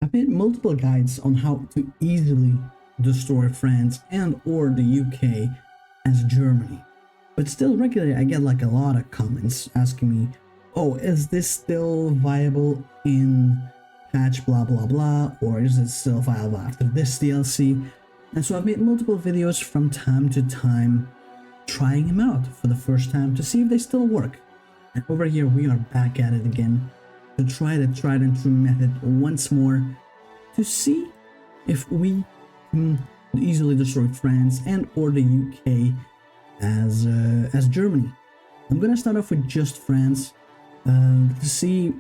I've made multiple guides on how to easily destroy France and or the UK as Germany. But still regularly I get like a lot of comments asking me, oh, is this still viable in patch blah blah blah, or is it still viable after this DLC? And so I've made multiple videos from time to time trying them out for the first time to see if they still work. And over here we are back at it again to try the tried and true method once more to see if we can easily destroy France and or the UK as Germany. I'm gonna start off with just France to see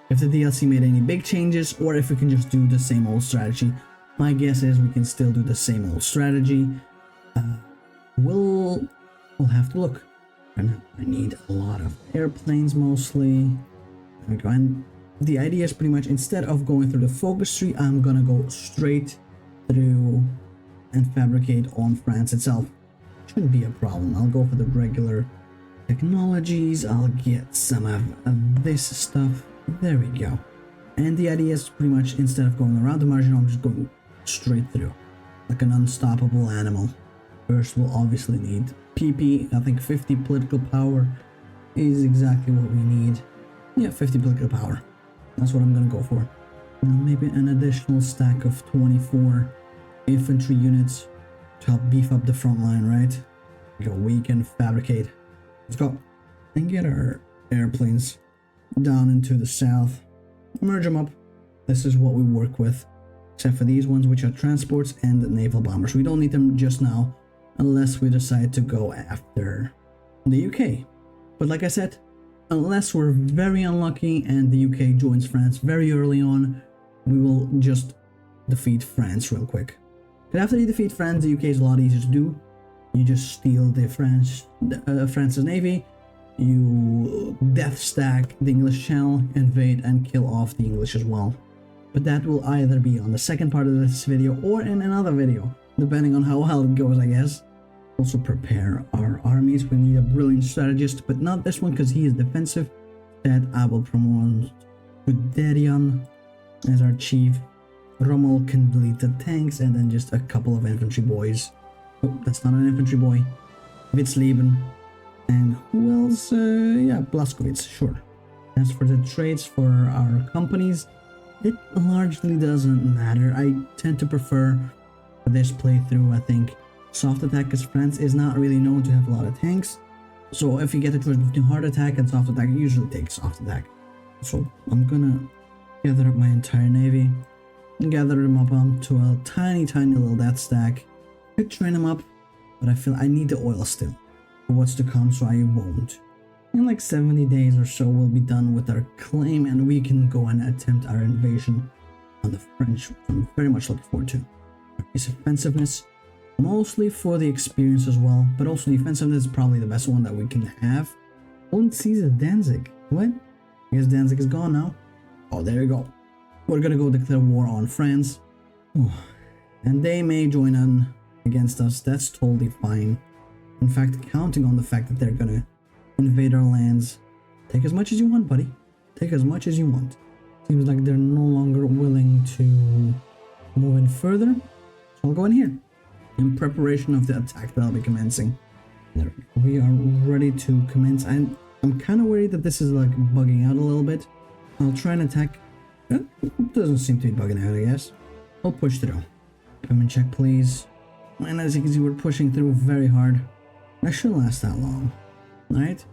if the DLC made any big changes or if we can just do the same old strategy. My guess is we can still do the same old strategy. We'll have to look. And I need a lot of airplanes mostly. There we go. And the idea is pretty much instead of going through the focus tree, I'm gonna go straight through and fabricate on France itself. Shouldn't be a problem. I'll go for the regular technologies. I'll get some of this stuff. There we go. And the idea is pretty much instead of going around the margin, I'm just going straight through like an unstoppable animal. First we'll obviously need PP. I think 50 political power is exactly what we need. Yeah, 50 political power. That's what I'm gonna go for. And maybe an additional stack of 24 infantry units to help beef up the front line, right? We can fabricate. Let's go. And get our airplanes down into the south. Merge them up. This is what we work with. Except for these ones, which are transports and naval bombers. We don't need them just now, unless we decide to go after the UK. But like I said, unless we're very unlucky and the UK joins France very early on, we will just defeat France real quick. But after you defeat France, the UK is a lot easier to do. You just steal the France's navy, you death stack the English Channel, invade and kill off the English as well. But that will either be on the second part of this video or in another video, depending on how well it goes, I guess. Also prepare our armies. We need a brilliant strategist, but not this one because he is defensive. That I will promote Guderian as our chief. Rommel can lead the tanks, and then just a couple of infantry boys. Oh, that's not an infantry boy. Witzleben. And who else? Yeah, Blaskowitz, sure. As for the traits for our companies, it largely doesn't matter. I tend to prefer for this playthrough, I think, soft attack, because France is not really known to have a lot of tanks. So if you get a choice between hard attack and soft attack, I usually take soft attack. So I'm gonna gather up my entire navy, and gather them up onto a tiny little death stack. Could train them up, but I feel I need the oil still for what's to come, so I won't. In like 70 days or so, we'll be done with our claim, and we can go and attempt our invasion on the French, which I'm very much looking forward to. His offensiveness, mostly for the experience as well, but also defensiveness is probably the best one that we can have. Poland seizes Danzig. What? I guess Danzig is gone now. Oh, there you go. We're gonna go declare war on France. Oh, and they may join on against us. That's totally fine. In fact, counting on the fact that they're gonna invade our lands. Take as much as you want, buddy. Take as much as you want. Seems like they're no longer willing to move in further. So I'll go in here in preparation of the attack that I'll be commencing. There we are ready to commence. I'm kind of worried that this is like bugging out a little bit. I'll try and attack. It doesn't seem to be bugging out, I guess. I'll push through. Come and check, please. And as you can see, we're pushing through very hard. That shouldn't last that long. Alright?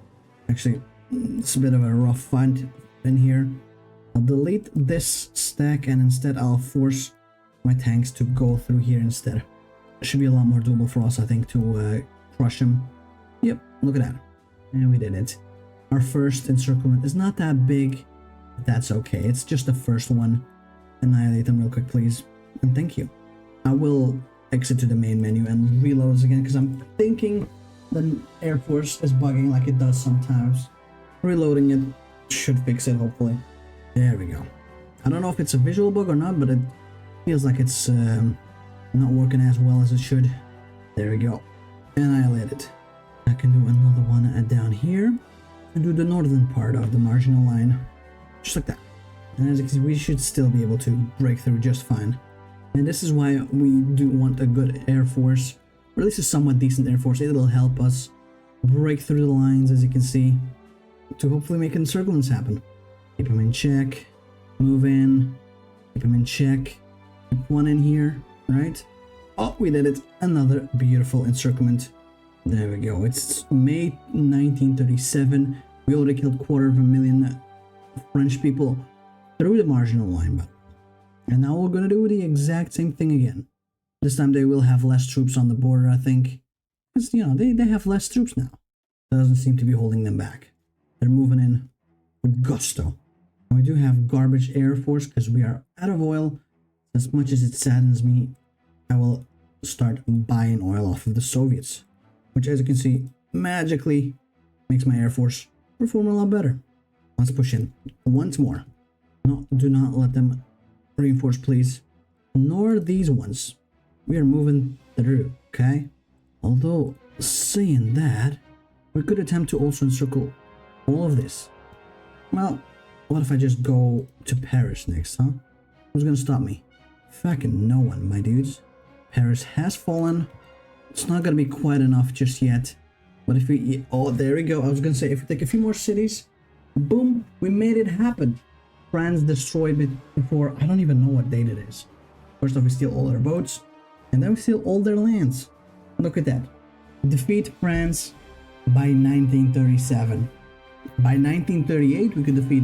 Actually, it's a bit of a rough fight in here. I'll delete this stack and instead I'll force my tanks to go through here instead. It should be a lot more doable for us, I think, to crush them. Yep, look at that. And we did it. Our first encirclement is not that big, but that's okay. It's just the first one. Annihilate them real quick, please. And thank you. I will exit to the main menu and reload again because I'm thinking the Air Force is bugging like it does sometimes. Reloading it should fix it, hopefully. There we go. I don't know if it's a visual bug or not, but it feels like it's not working as well as it should. There we go. Annihilate it. I can do another one down here and do the northern part of the marginal line. Just like that. And as you can see, we should still be able to break through just fine. And this is why we do want a good air force, or at least a somewhat decent air force. It'll help us break through the lines, as you can see, to hopefully make encirclements happen. Keep them in check, move in, keep them in check, keep one in here, right? Oh, we did it. Another beautiful encirclement. There we go. It's May 1937. We already killed 250,000 French people through the marginal line. And now we're gonna do the exact same thing again. This time they will have less troops on the border, I think. Because, you know, they have less troops now. Doesn't seem to be holding them back. They're moving in with gusto. And we do have garbage air force because we are out of oil. As much as it saddens me, I will start buying oil off of the Soviets, which, as you can see, magically makes my air force perform a lot better. Let's push in once more. No, do not let them reinforce, please. Nor these ones. We are moving through, okay? Although, saying that, we could attempt to also encircle all of this. Well, what if I just go to Paris next, huh? Who's gonna stop me? Fucking no one, my dudes. Paris has fallen. It's not gonna be quite enough just yet. But if we... Oh, there we go. I was gonna say, if we take a few more cities, boom, we made it happen. France destroyed it before... I don't even know what date it is. First off, we steal all their boats. And then we steal all their lands. Look at that. Defeat France by 1937. By 1938, we could defeat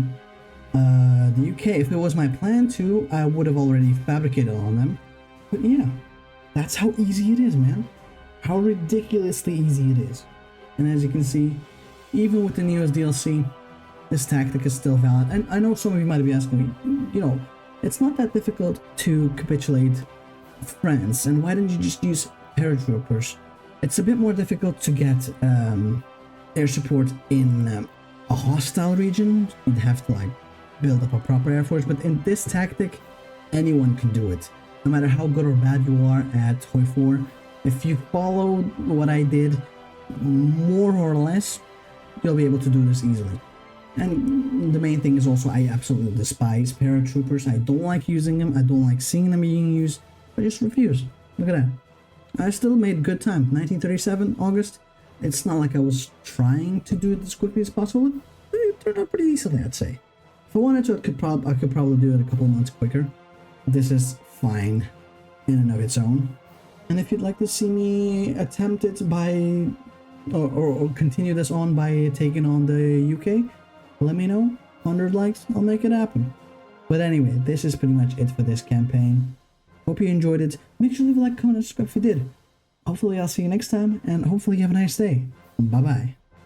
the UK. If it was my plan to, I would have already fabricated on them. But yeah, that's how easy it is, man. How ridiculously easy it is. And as you can see, even with the newest DLC, this tactic is still valid. And I know some of you might be asking me, you know, it's not that difficult to capitulate France, and why don't you just use paratroopers? It's a bit more difficult to get air support in a hostile region. You'd have to like build up a proper air force, but in this tactic, anyone can do it. No matter how good or bad you are at HOI4, if you follow what I did, more or less, you'll be able to do this easily. And the main thing is also, I absolutely despise paratroopers. I don't like using them. I don't like seeing them being used. I just refuse. Look at that. I still made good time. 1937, August. It's not like I was trying to do it as quickly as possible. It turned out pretty decently, I'd say. If I wanted to, I could probably do it a couple months quicker. This is fine in and of its own. And if you'd like to see me attempt it by... or continue this on by taking on the UK, let me know. 100 likes, I'll make it happen. But anyway, this is pretty much it for this campaign. Hope you enjoyed it. Make sure to leave a like, comment, and subscribe if you did. Hopefully I'll see you next time, and hopefully you have a nice day. Bye bye.